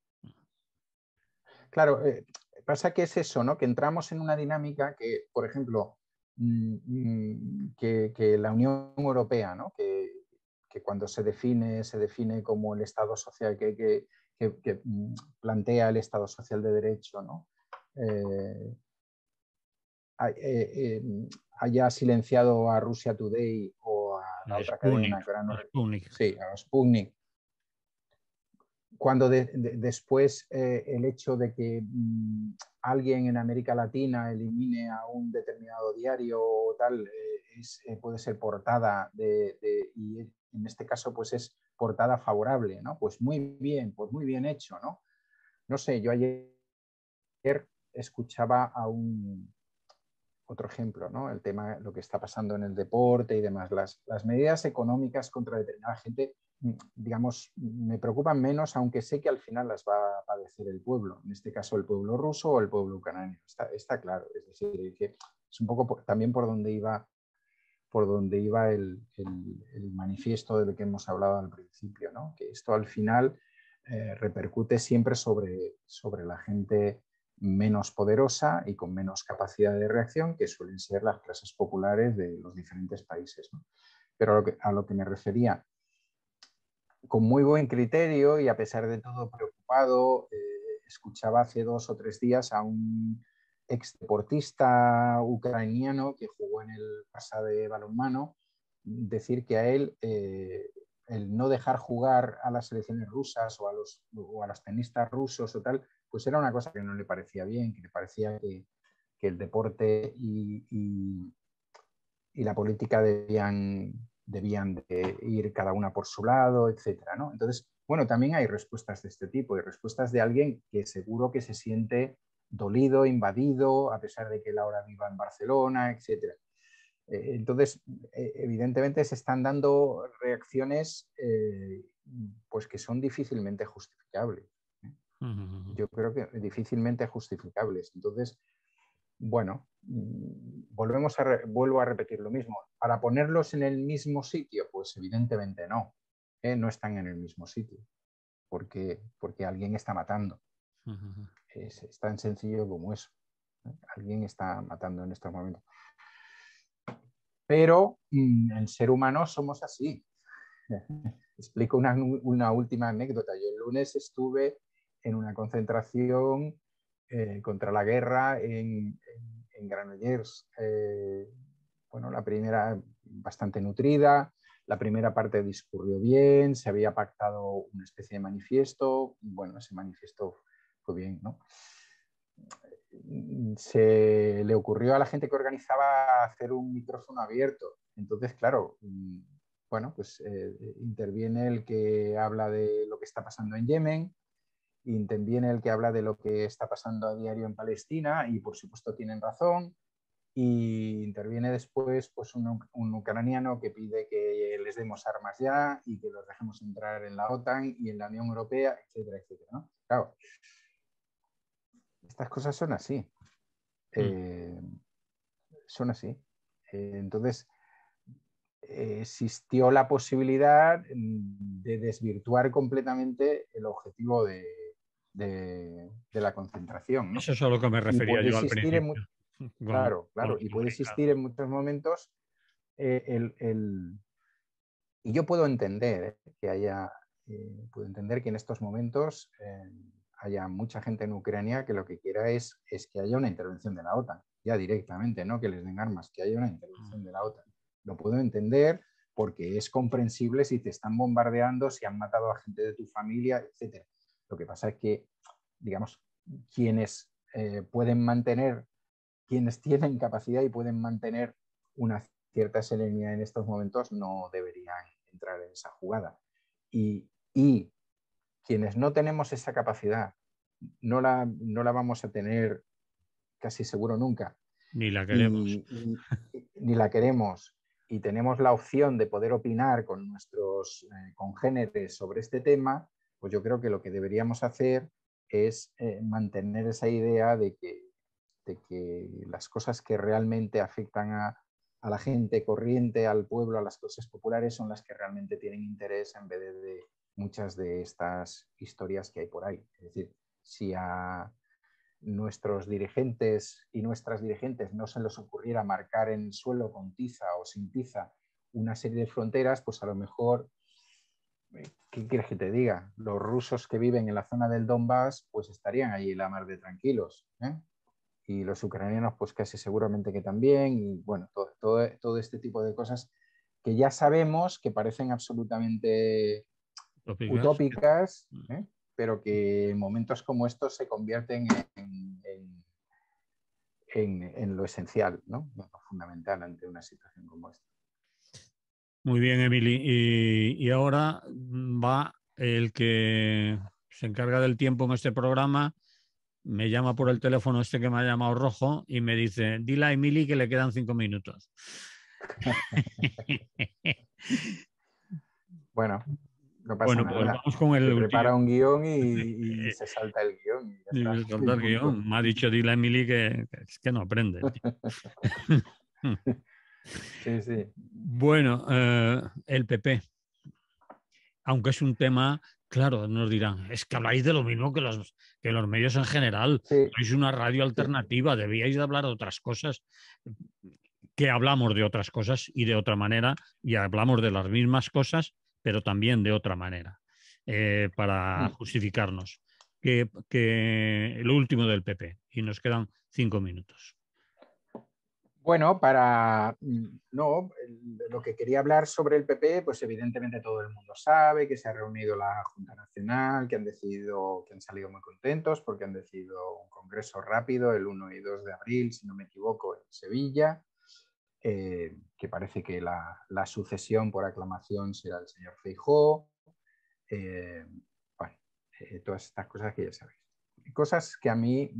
Claro, pasa que es eso, ¿no? Que entramos en una dinámica que, por ejemplo, que la Unión Europea, ¿no? Que cuando se define como el Estado social que plantea el Estado social de derecho, ¿no? Eh, eh, haya silenciado a Russia Today o a la otra cadena que ahora no Sputnik. sí, a Sputnik, cuando después el hecho de que alguien en América Latina elimine a un determinado diario o tal, puede ser portada y en este caso pues es portada favorable, ¿no? Pues muy bien hecho, ¿no? No sé, yo ayer escuchaba otro ejemplo, ¿no? El tema, lo que está pasando en el deporte y demás. Las medidas económicas contra determinada gente, digamos, me preocupan menos, aunque sé que al final las va a padecer el pueblo, en este caso el pueblo ruso o el pueblo ucraniano. Está claro, es decir, que es un poco también por donde iba el manifiesto de lo que hemos hablado al principio, ¿no? Que esto al final repercute siempre sobre la gente menos poderosa y con menos capacidad de reacción, que suelen ser las clases populares de los diferentes países, ¿no? Pero a lo que me refería, con muy buen criterio y a pesar de todo preocupado, escuchaba hace 2 o 3 días a un ex deportista ucraniano que jugó en el Barça de balonmano decir que a él el no dejar jugar a las selecciones rusas o a los tenistas rusos o tal, pues era una cosa que no le parecía bien, que le parecía que el deporte y la política debían de ir cada una por su lado, etcétera, ¿no? Entonces, bueno, también hay respuestas de este tipo, y respuestas de alguien que seguro que se siente dolido, invadido, a pesar de que él ahora viva en Barcelona, etcétera. Entonces, evidentemente se están dando reacciones pues que son difícilmente justificables. Yo creo que difícilmente justificables. Entonces, bueno, vuelvo a repetir lo mismo. ¿Para ponerlos en el mismo sitio? Pues evidentemente no. No están en el mismo sitio, porque alguien está matando. Es tan sencillo como eso. Alguien está matando en estos momentos. Pero el ser humano somos así. Explico una última anécdota. Yo el lunes estuve en una concentración contra la guerra en Granollers. Bueno, la primera bastante nutrida, la primera parte discurrió bien, se había pactado una especie de manifiesto, bueno, ese manifiesto fue bien, ¿no? Se le ocurrió a la gente que organizaba hacer un micrófono abierto. Entonces, claro, bueno, pues interviene el que habla de lo que está pasando en Yemen, interviene el que habla de lo que está pasando a diario en Palestina, y por supuesto tienen razón, y interviene después pues un ucraniano que pide que les demos armas ya y que los dejemos entrar en la OTAN y en la Unión Europea, etcétera, etcétera, ¿no? Claro, estas cosas son así. Son así. Entonces, existió la posibilidad de desvirtuar completamente el objetivo de la concentración, ¿no? Eso es a lo que me Y refería puede yo al existir principio. claro, y puede existir en muchos momentos y yo puedo entender puedo entender que en estos momentos haya mucha gente en Ucrania que lo que quiera es que haya una intervención de la OTAN, ya directamente, no que les den armas, que haya una intervención de la OTAN. Lo puedo entender porque es comprensible si te están bombardeando, si han matado a gente de tu familia, etc. Lo que pasa es que, digamos, quienes quienes tienen capacidad y pueden mantener una cierta serenidad en estos momentos no deberían entrar en esa jugada. Y quienes no tenemos esa capacidad, no la vamos a tener casi seguro nunca. Ni la queremos. Ni la queremos. Y tenemos la opción de poder opinar con nuestros congéneres sobre este tema, pues yo creo que lo que deberíamos hacer es mantener esa idea de que las cosas que realmente afectan a la gente corriente, al pueblo, a las clases populares, son las que realmente tienen interés en vez de muchas de estas historias que hay por ahí. Es decir, si a nuestros dirigentes y nuestras dirigentes no se les ocurriera marcar en el suelo con tiza o sin tiza una serie de fronteras, pues a lo mejor, ¿qué quieres que te diga? Los rusos que viven en la zona del Donbass pues estarían allí la mar de tranquilos, ¿eh? Y los ucranianos pues casi seguramente que también, y bueno, todo este tipo de cosas que ya sabemos que parecen absolutamente utópicas, pero que en momentos como estos se convierten en lo esencial, ¿no? Lo fundamental ante una situación como esta. Muy bien, Emily. Y ahora va el que se encarga del tiempo en este programa, me llama por el teléfono este que me ha llamado rojo y me dice, dile a Emily que le quedan 5 minutos. Bueno, no pasa Bueno, pues nada. vamos con el Se último. prepara un guión y se salta el guión y ya está. Y El punto. guión. Me ha dicho, dile a Emily que es que no aprende. Sí, sí. Bueno, el PP. aunque es un tema, claro, nos dirán, es que habláis de lo mismo que los medios en general, Sí, sois una radio sí. alternativa, debíais de hablar de otras cosas, que hablamos de otras cosas y de otra manera, y hablamos de las mismas cosas, pero también de otra manera, para Mm. justificarnos. Que lo último del PP, y nos quedan 5 minutos. Bueno, no, lo que quería hablar sobre el PP, pues evidentemente todo el mundo sabe que se ha reunido la Junta Nacional, que han decidido, que han salido muy contentos porque han decidido un congreso rápido el 1 y 2 de abril, si no me equivoco, en Sevilla, que parece que la sucesión por aclamación será el señor Feijóo. Bueno, todas estas cosas que ya sabéis. Cosas que a mí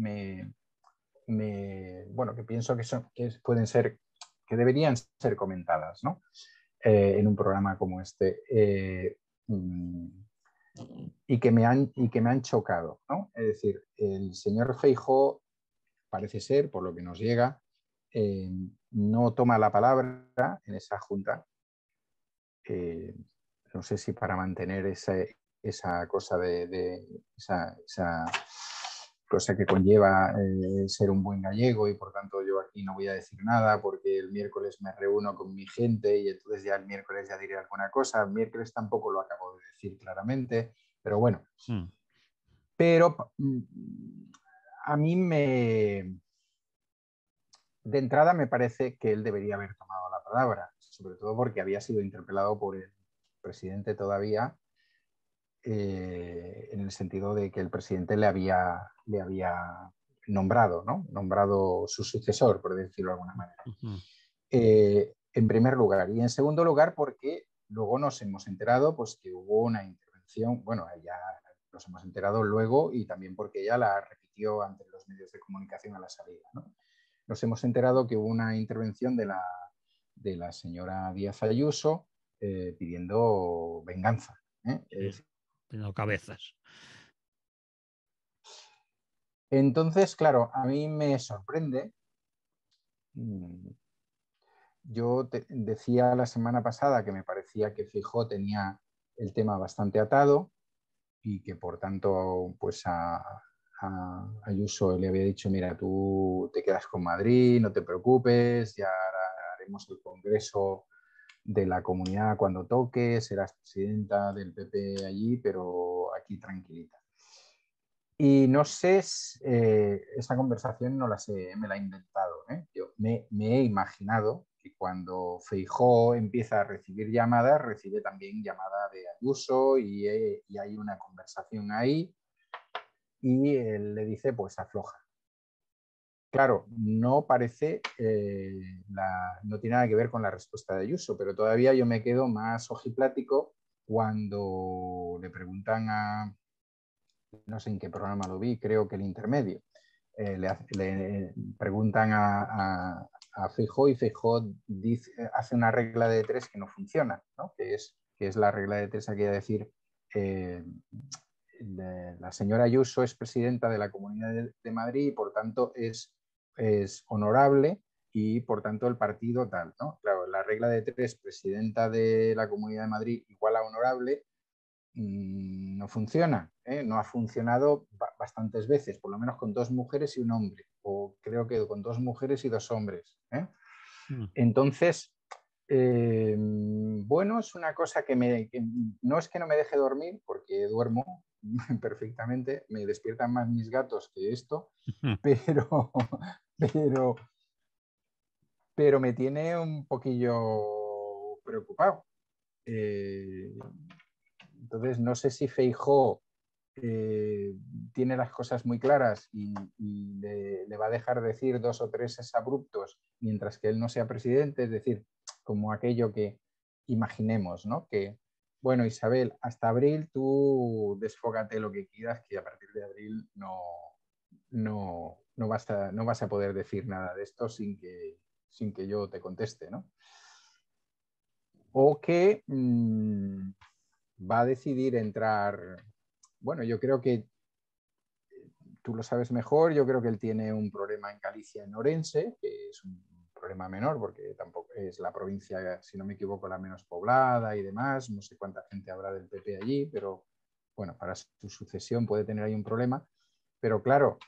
bueno, que pienso que pueden ser, que deberían ser comentadas, ¿no? En un programa como este. Y que me han chocado, ¿no? Es decir, el señor Feijóo parece ser, por lo que nos llega, no toma la palabra en esa junta. No sé si para mantener esa cosa esa cosa que conlleva ser un buen gallego, y por tanto yo aquí no voy a decir nada porque el miércoles me reúno con mi gente y entonces ya el miércoles ya diré alguna cosa. El miércoles tampoco lo acabo de decir claramente, pero bueno. Mm. Pero a mí de entrada me parece que él debería haber tomado la palabra, sobre todo porque había sido interpelado por el presidente todavía, en el sentido de que el presidente le había nombrado, ¿no? Nombrado su sucesor, por decirlo de alguna manera. Ujú. En primer lugar. Y en segundo lugar, porque luego nos hemos enterado pues, que hubo una intervención, bueno, ya nos hemos enterado luego, y también porque ella la repitió ante los medios de comunicación a la salida, ¿no? Nos hemos enterado que hubo una intervención de la señora Díaz Ayuso pidiendo venganza. Es Sí, decir, tengo cabezas. entonces, claro, a mí me sorprende. Yo decía la semana pasada que me parecía que Feijóo tenía el tema bastante atado y que por tanto pues a Ayuso le había dicho, mira, tú te quedas con Madrid, no te preocupes, ya haremos el congreso de la comunidad cuando toque, serás presidenta del PP allí, pero aquí tranquilita. Y no sé, esa conversación no la sé, me la he inventado. Yo me he imaginado que cuando Feijóo empieza a recibir llamadas, recibe también llamada de Ayuso y hay una conversación ahí y él le dice, pues afloja. Claro, no parece, no tiene nada que ver con la respuesta de Ayuso, pero todavía yo me quedo más ojiplático cuando le preguntan no sé en qué programa lo vi, creo que el intermedio, le preguntan a Feijóo, y Feijóo hace una regla de tres que no funciona, ¿no? Que es la regla de tres, hay que decir, eh, la señora Ayuso es presidenta de la Comunidad de Madrid y por tanto es honorable, y por tanto el partido tal, ¿no? Claro, la regla de tres, presidenta de la Comunidad de Madrid igual a honorable, no funciona, ¿eh? No ha funcionado bastantes veces, por lo menos con dos mujeres y un hombre, o creo que con dos mujeres y dos hombres. Mm. Entonces, bueno, es una cosa que no es que no me deje dormir, porque duermo perfectamente, me despiertan más mis gatos que esto, pero, pero, pero me tiene un poquillo preocupado. Eh, entonces, no sé si Feijóo eh, tiene las cosas muy claras y le va a dejar decir dos o tres abruptos mientras que él no sea presidente, es decir, como aquello que imaginemos, ¿no? Que, bueno, Isabel, hasta abril tú desfógate lo que quieras, que a partir de abril no vas a poder decir nada de esto sin que yo te conteste, ¿no? O que va a decidir entrar, bueno, yo creo que tú lo sabes mejor, yo creo que él tiene un problema en Galicia, en Orense, que es un problema menor, porque tampoco es la provincia, si no me equivoco, la menos poblada y demás. No sé cuánta gente habrá del PP allí, pero bueno, para su sucesión puede tener ahí un problema. Pero claro,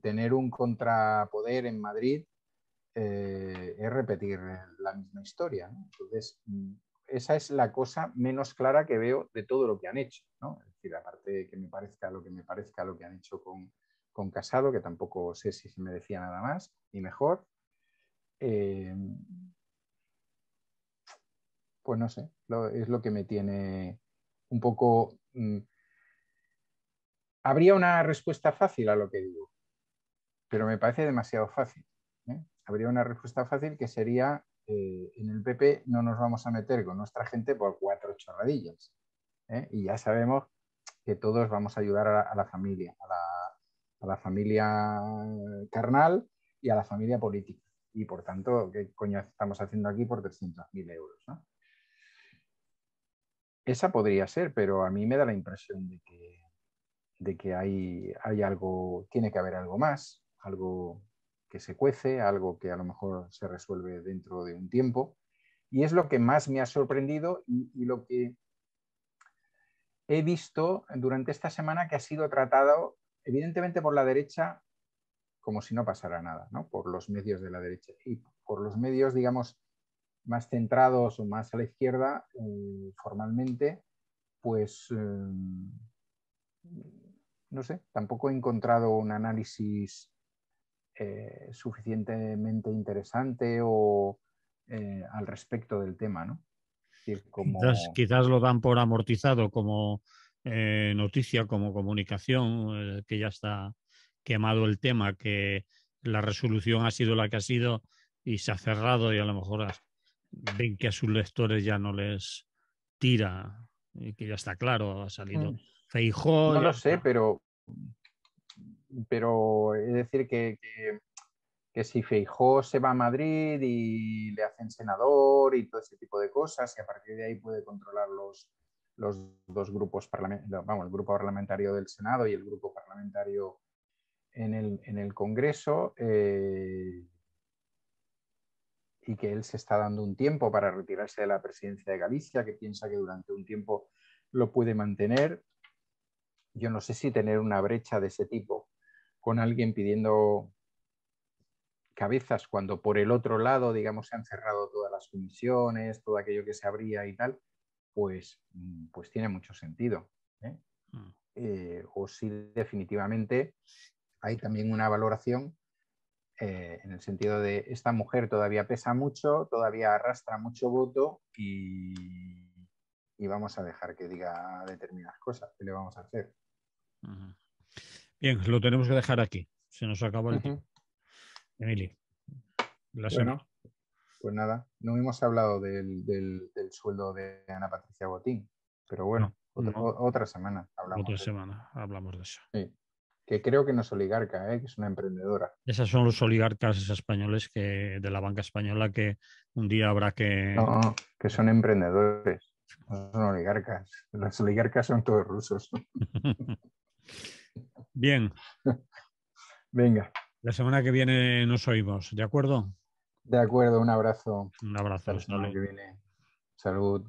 tener un contrapoder en Madrid es repetir la misma historia, ¿no? Entonces, esa es la cosa menos clara que veo de todo lo que han hecho, ¿no? Es decir, aparte de que me parezca lo que han hecho con Casado, que tampoco sé si se merecía nada más ni mejor, pues no sé, es lo que me tiene un poco... habría una respuesta fácil a lo que digo, pero me parece demasiado fácil, ¿eh? Habría una respuesta fácil que sería en el PP no nos vamos a meter con nuestra gente por 4 chorradillas, ¿eh? Y ya sabemos que todos vamos a ayudar a la familia, a la familia carnal y a la familia política. Y por tanto, ¿qué coño estamos haciendo aquí por 300.000 euros? ¿No? Esa podría ser, pero a mí me da la impresión de que hay algo, tiene que haber algo más, algo que se cuece, algo que a lo mejor se resuelve dentro de un tiempo. Y es lo que más me ha sorprendido y lo que he visto durante esta semana, que ha sido tratado evidentemente por la derecha como si no pasara nada, ¿no? Por los medios de la derecha y por los medios, digamos, más centrados o más a la izquierda, formalmente, pues no sé, tampoco he encontrado un análisis suficientemente interesante o al respecto del tema, ¿no? Es decir, como... Quizás lo dan por amortizado como noticia, como comunicación, que ya está quemado el tema, que la resolución ha sido la que ha sido y se ha cerrado y a lo mejor ven que a sus lectores ya no les tira y que ya está claro, ha salido Feijóo, No ya lo sé, está. pero es decir que si Feijóo se va a Madrid y le hacen senador y todo ese tipo de cosas, y a partir de ahí puede controlar los dos grupos parlamentarios, vamos, el grupo parlamentario del Senado y el grupo parlamentario en el Congreso, y que él se está dando un tiempo para retirarse de la presidencia de Galicia, que piensa que durante un tiempo lo puede mantener. Yo no sé si tener una brecha de ese tipo con alguien pidiendo cabezas cuando por el otro lado, digamos, se han cerrado todas las comisiones, todo aquello que se abría y tal, pues tiene mucho sentido, ¿eh? O si definitivamente hay también una valoración en el sentido de esta mujer todavía pesa mucho, todavía arrastra mucho voto y vamos a dejar que diga determinadas cosas. ¿Qué le vamos a hacer? Bien, lo tenemos que dejar aquí. Se nos acabó el tiempo. Emily, la semana. Bueno, pues nada, no hemos hablado del sueldo de Ana Patricia Botín, pero No, bueno, no, otra semana otra hablamos de eso. semana hablamos de eso. Sí, que creo que no es oligarca, que es una emprendedora. Esos son los oligarcas españoles de la banca española que un día habrá que... No, que son emprendedores, no son oligarcas. Los oligarcas son todos rusos. Bien, Venga, la semana que viene nos oímos, ¿de acuerdo? de acuerdo, un abrazo. Un Hasta abrazo, la semana salud. que viene. Salud.